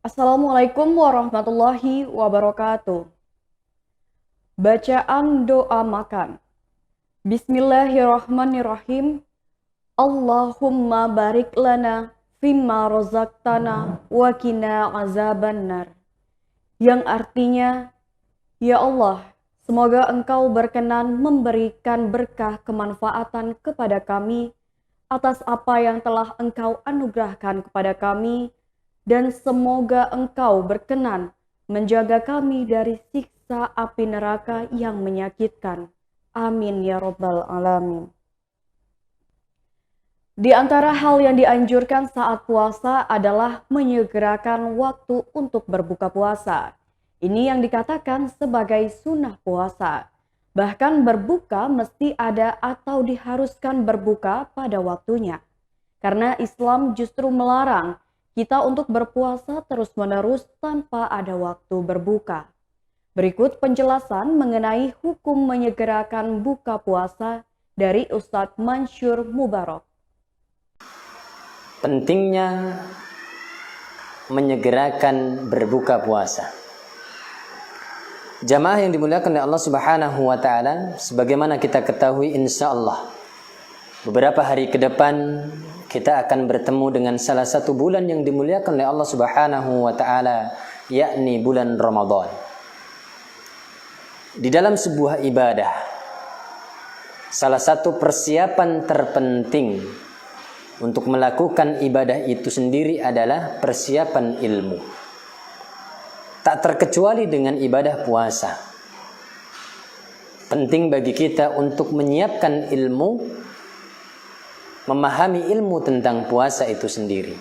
Assalamualaikum warahmatullahi wabarakatuh. Bacaan doa makan. Bismillahirrahmanirrahim. Allahumma barik lana fimma razaqtana wa qina azabannar. Yang artinya, ya Allah, semoga Engkau berkenan memberikan berkah kemanfaatan kepada kami atas apa yang telah Engkau anugerahkan kepada kami, dan semoga Engkau berkenan menjaga kami dari siksa api neraka yang menyakitkan. Amin ya Rabbal 'Alamin. Di antara hal yang dianjurkan saat puasa adalah menyegerakan waktu untuk berbuka puasa. Ini yang dikatakan sebagai sunnah puasa. Bahkan berbuka mesti ada atau diharuskan berbuka pada waktunya. Karena Islam justru melarang kita untuk berpuasa terus-menerus tanpa ada waktu berbuka. Berikut penjelasan mengenai hukum menyegerakan buka puasa dari Ustadz Mansyur Mubarak. Pentingnya menyegerakan berbuka puasa. Jamaah yang dimuliakan oleh Allah Subhanahu wa taala, sebagaimana kita ketahui insyaallah beberapa hari ke depan kita akan bertemu dengan salah satu bulan yang dimuliakan oleh Allah Subhanahu wa taala, yakni bulan Ramadan. Di dalam sebuah ibadah, salah satu persiapan terpenting untuk melakukan ibadah itu sendiri adalah persiapan ilmu. Tak terkecuali dengan ibadah puasa. Penting bagi kita untuk menyiapkan ilmu, memahami ilmu tentang puasa itu sendiri.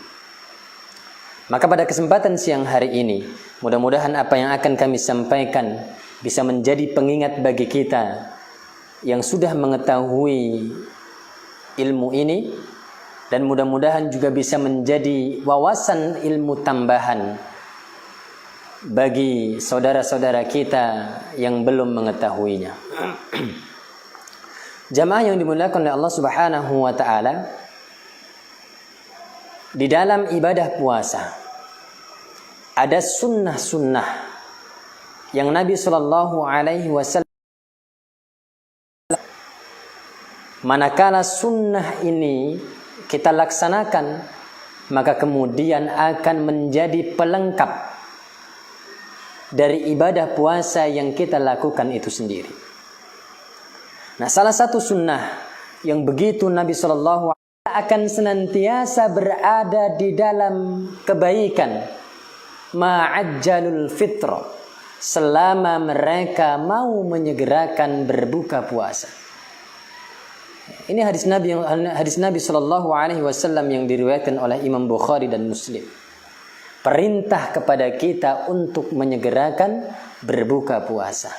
Maka pada kesempatan siang hari ini, mudah-mudahan apa yang akan kami sampaikan bisa menjadi pengingat bagi kita yang sudah mengetahui ilmu ini, dan mudah-mudahan juga bisa menjadi wawasan ilmu tambahan bagi saudara-saudara kita yang belum mengetahuinya. Jamaah yang dimuliakan oleh Allah Subhanahu wa taala, di dalam ibadah puasa ada sunnah-sunnah yang Nabi Shallallahu Alaihi Wasallam, manakala sunnah ini kita laksanakan, maka kemudian akan menjadi pelengkap dari ibadah puasa yang kita lakukan itu sendiri. Nah, salah satu sunnah yang begitu Nabi Shallallahu Alaihi Wasallam akan senantiasa berada di dalam kebaikan, ma'ajjalul fitr, selama mereka mau menyegerakan berbuka puasa. Ini hadis Nabi Shallallahu Alaihi Wasallam yang diriwayatkan oleh Imam Bukhari dan Muslim. Perintah kepada kita untuk menyegerakan berbuka puasa.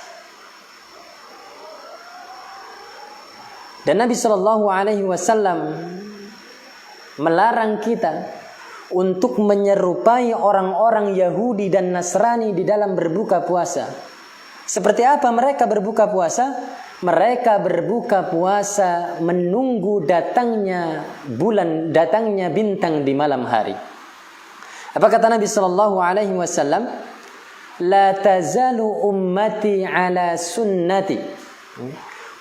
Dan Nabi Shallallahu Alaihi Wasallam melarang kita untuk menyerupai orang-orang Yahudi dan Nasrani di dalam berbuka puasa. Seperti apa mereka berbuka puasa? Mereka berbuka puasa menunggu datangnya bulan, datangnya bintang di malam hari. Apa kata Nabi Sallallahu Alaihi Wasallam? La tazalu ummati ala sunnati.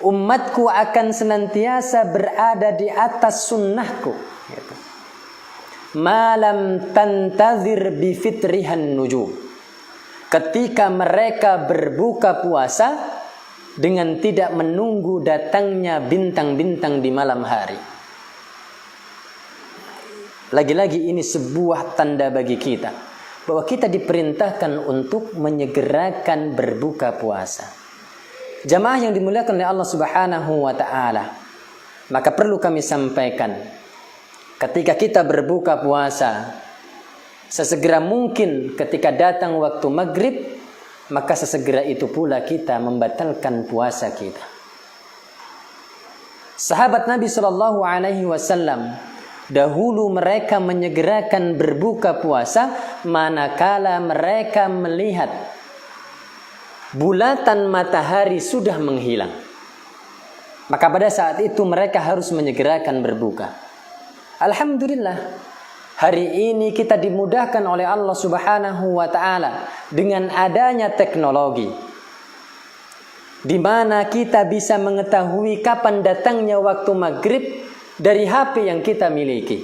Umatku akan senantiasa berada di atas sunnahku. Malam tantazir bi fitrihan nujum. Ketika mereka berbuka puasa dengan tidak menunggu datangnya bintang-bintang di malam hari. Lagi-lagi ini sebuah tanda bagi kita bahwa kita diperintahkan untuk menyegerakan berbuka puasa. Jamaah yang dimuliakan oleh Allah Subhanahu wa taala, maka perlu kami sampaikan, ketika kita berbuka puasa, sesegera mungkin ketika datang waktu maghrib, maka sesegera itu pula kita membatalkan puasa kita. Sahabat Nabi Shallallahu Alaihi Wasallam dahulu mereka menyegerakan berbuka puasa manakala mereka melihat bulatan matahari sudah menghilang. Maka pada saat itu mereka harus menyegerakan berbuka. Alhamdulillah, Hari ini kita dimudahkan oleh Allah Subhanahu wa taala dengan adanya teknologi, di mana kita bisa mengetahui kapan datangnya waktu maghrib dari HP yang kita miliki,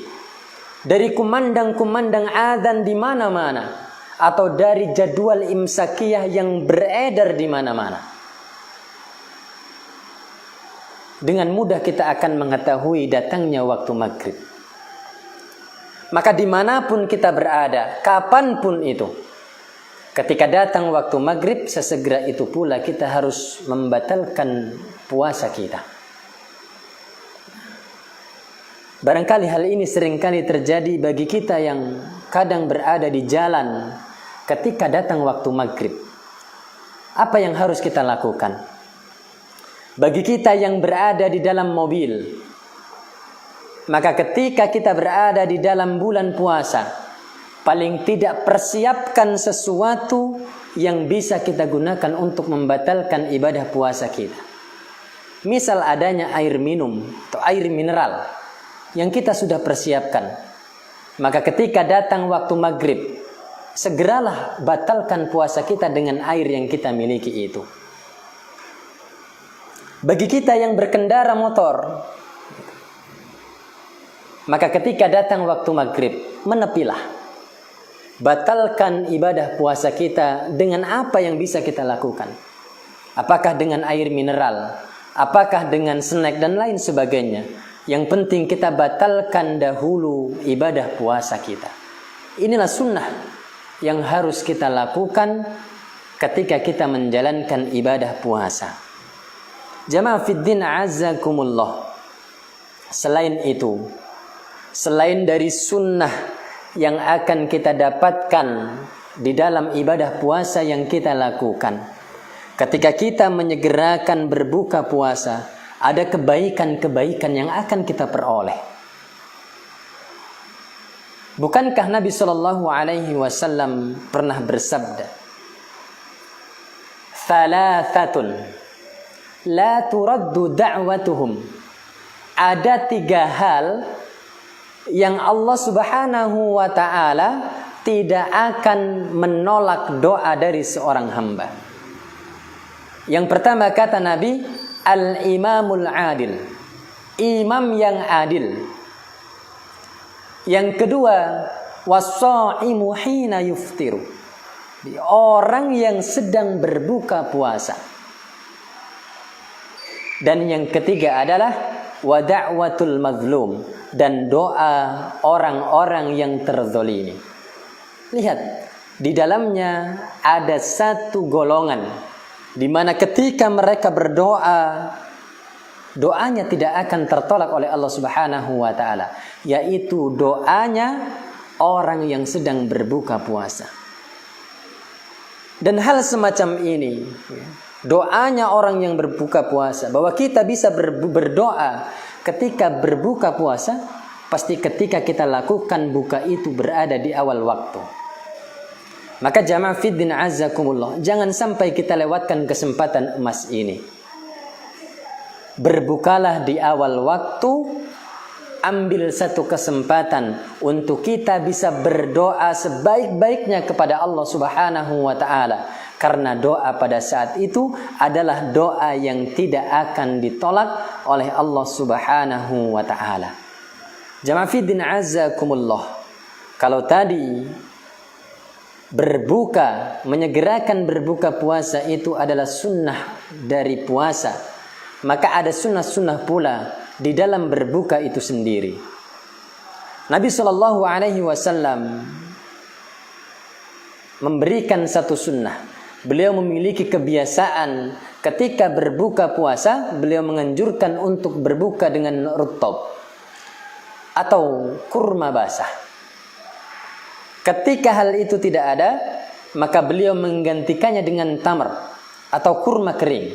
dari kumandang-kumandang adzan di mana-mana, atau dari jadwal imsakiyah yang beredar di mana-mana. Dengan mudah kita akan mengetahui datangnya waktu maghrib. Maka dimanapun kita berada, kapanpun itu, ketika datang waktu maghrib, sesegera itu pula kita harus membatalkan puasa kita. Barangkali hal ini seringkali terjadi bagi kita yang kadang berada di jalan ketika datang waktu maghrib. Apa yang harus kita lakukan? Bagi kita yang berada di dalam mobil, maka ketika kita berada di dalam bulan puasa, paling tidak persiapkan sesuatu yang bisa kita gunakan untuk membatalkan ibadah puasa kita. Misal adanya air minum atau air mineral yang kita sudah persiapkan. Maka ketika datang waktu maghrib, segeralah batalkan puasa kita dengan air yang kita miliki itu. Bagi kita yang berkendara motor, maka ketika datang waktu maghrib, menepilah. Batalkan ibadah puasa kita dengan apa yang bisa kita lakukan. Apakah dengan air mineral, apakah dengan snack dan lain sebagainya. Yang penting kita batalkan dahulu ibadah puasa kita. Inilah sunnah yang harus kita lakukan ketika kita menjalankan ibadah puasa. Jamaah fiddin azzakumullah. Selain itu, selain dari sunnah yang akan kita dapatkan di dalam ibadah puasa yang kita lakukan, ketika kita menyegerakan berbuka puasa, ada kebaikan-kebaikan yang akan kita peroleh. Bukankah Nabi Shallallahu Alaihi Wasallam pernah bersabda, "Thalathatun la turaddu da'watuhum." Ada 3 hal yang Allah Subhanahu wa ta'ala tidak akan menolak doa dari seorang hamba. Yang pertama kata Nabi, al-imamul adil, imam yang adil. Yang kedua, was-shaimu hina yuftiru, orang yang sedang berbuka puasa. Dan yang ketiga adalah wa da'watul mazlum, dan doa orang-orang yang terzolimi. Lihat, di dalamnya ada satu golongan di mana ketika mereka berdoa, doanya tidak akan tertolak oleh Allah Subhanahu wa taala, yaitu doanya orang yang sedang berbuka puasa. Dan hal semacam ini, doanya orang yang berbuka puasa, bahwa kita bisa berdoa ketika berbuka puasa, pasti ketika kita lakukan buka itu berada di awal waktu. Maka jamaah fiddin azzakumullah, jangan sampai kita lewatkan kesempatan emas ini. Berbukalah di awal waktu, ambil satu kesempatan untuk kita bisa berdoa sebaik-baiknya kepada Allah Subhanahu wa ta'ala. Karena doa pada saat itu adalah doa yang tidak akan ditolak oleh Allah Subhanahu wa ta'ala. Jamaah fiddin azzakumullah, kalau tadi berbuka, menyegerakan berbuka puasa itu adalah sunnah dari puasa, maka ada sunnah-sunnah pula di dalam berbuka itu sendiri. Nabi Shallallahu Alaihi Wasallam memberikan satu sunnah. Beliau memiliki kebiasaan ketika berbuka puasa, beliau menganjurkan untuk berbuka dengan ruttob atau kurma basah. Ketika hal itu tidak ada, maka beliau menggantikannya dengan tamar atau kurma kering.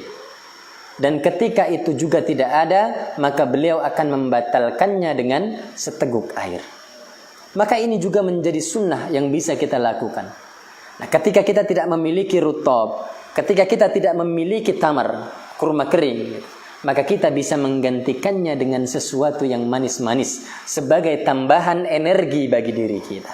Dan ketika itu juga tidak ada, maka beliau akan membatalkannya dengan seteguk air. Maka ini juga menjadi sunnah yang bisa kita lakukan. Nah, ketika kita tidak memiliki ruttob, ketika kita tidak memiliki tamar, kurma kering, maka kita bisa menggantikannya dengan sesuatu yang manis-manis sebagai tambahan energi bagi diri kita.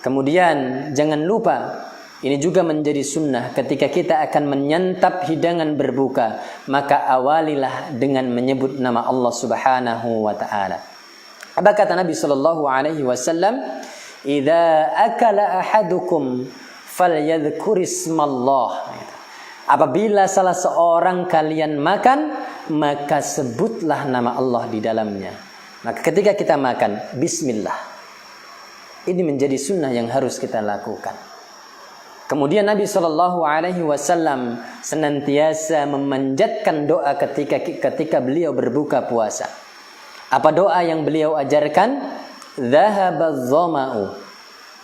Kemudian jangan lupa, ini juga menjadi sunnah ketika kita akan menyantap hidangan berbuka, maka awalilah dengan menyebut nama Allah Subhanahu wa taala. Apa kata Nabi sallallahu alaihi wasallam? "Idza akala ahadukum falyadhkurismallah." Apabila salah seorang kalian makan, maka sebutlah nama Allah di dalamnya. Maka ketika kita makan, bismillah. Ini menjadi sunnah yang harus kita lakukan. Kemudian Nabi SAW senantiasa memanjatkan doa ketika beliau berbuka puasa. Apa doa yang beliau ajarkan? Dhahabadh dhama'u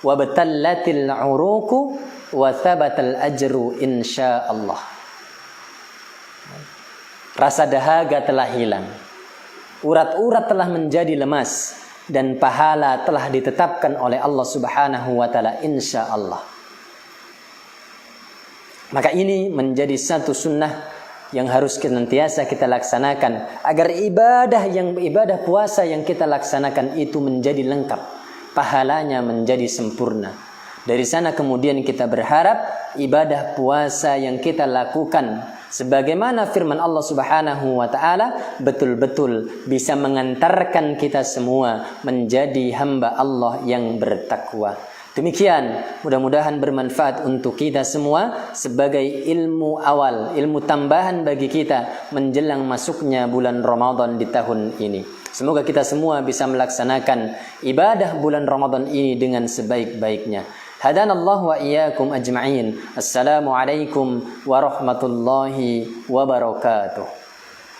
wa batallatil 'uruqu wa thabatal ajru insyaallah. Rasa dahaga telah hilang, urat-urat telah menjadi lemas, dan pahala telah ditetapkan oleh Allah Subhanahu wa taala insyaallah. Maka ini menjadi satu sunnah yang harus senantiasa kita laksanakan agar ibadah puasa yang kita laksanakan itu menjadi lengkap, pahalanya menjadi sempurna. Dari sana kemudian kita berharap ibadah puasa yang kita lakukan sebagaimana firman Allah Subhanahu wa taala betul-betul bisa mengantarkan kita semua menjadi hamba Allah yang bertakwa. Demikian, mudah-mudahan bermanfaat untuk kita semua sebagai ilmu awal, ilmu tambahan bagi kita menjelang masuknya bulan Ramadan di tahun ini. Semoga kita semua bisa melaksanakan ibadah bulan Ramadan ini dengan sebaik-baiknya. Hadanallahu wa iyyakum ajma'in. Assalamualaikum warahmatullahi wabarakatuh.